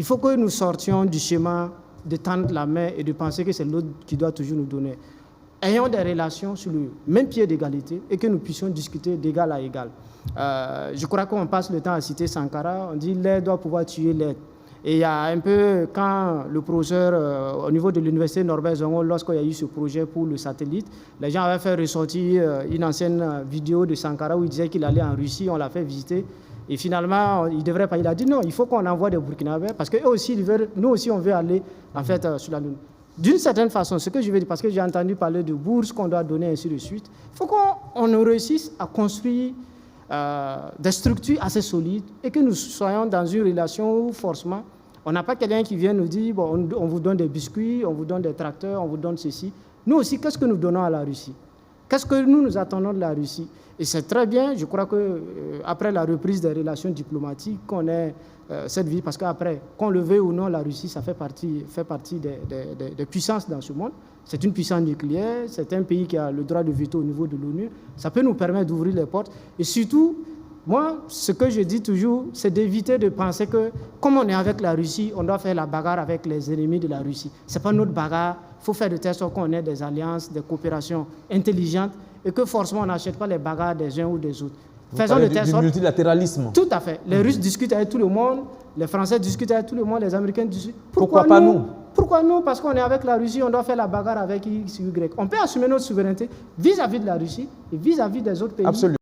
Il faut que nous sortions du schéma de tendre la main et de penser que c'est l'autre qui doit toujours nous donner. Ayons des relations sur le même pied d'égalité et que nous puissions discuter d'égal à égal. Je crois qu'on passe le temps à citer Sankara, on dit l'aide doit pouvoir tuer l'aide. Et il y a un peu, quand le professeur, au niveau de l'université Norbert Zongo, lorsqu'il y a eu ce projet pour le satellite, les gens avaient fait ressortir une ancienne vidéo de Sankara où il disait qu'il allait en Russie, on l'a fait visiter. Et finalement, il ne devrait pas. Il a dit non, il faut qu'on envoie des Burkinabés parce que eux aussi, nous aussi, on veut aller en fait sur la Lune. D'une certaine façon, ce que je veux dire, parce que j'ai entendu parler de bourses qu'on doit donner, ainsi de suite, il faut qu'on réussisse à construire des structures assez solides et que nous soyons dans une relation où, forcément, on n'a pas quelqu'un qui vient nous dire bon, on vous donne des biscuits, on vous donne des tracteurs, on vous donne ceci. Nous aussi, qu'est-ce que nous donnons à la Russie? Qu'est-ce que nous attendons de la Russie? Et c'est très bien, je crois qu'après la reprise des relations diplomatiques, qu'on ait cette vie, parce qu'après, qu'on le veuille ou non, la Russie, ça fait partie des puissances dans ce monde. C'est une puissance nucléaire, c'est un pays qui a le droit de veto au niveau de l'ONU. Ça peut nous permettre d'ouvrir les portes. Et surtout, moi, ce que je dis toujours, c'est d'éviter de penser que, comme on est avec la Russie, on doit faire la bagarre avec les ennemis de la Russie. Ce n'est pas notre bagarre. Il faut faire de telle sorte qu'on ait des alliances, des coopérations intelligentes et que forcément on n'achète pas les bagarres des uns ou des autres. Faisons de telle sorte. Du multilatéralisme. Tout à fait. Les Russes discutent avec tout le monde, les Français discutent avec tout le monde, les Américains discutent. Pourquoi pas nous? Pourquoi nous? Parce qu'on est avec la Russie, on doit faire la bagarre avec X, Y. On peut assumer notre souveraineté vis-à-vis de la Russie et vis-à-vis des autres pays. Absolument.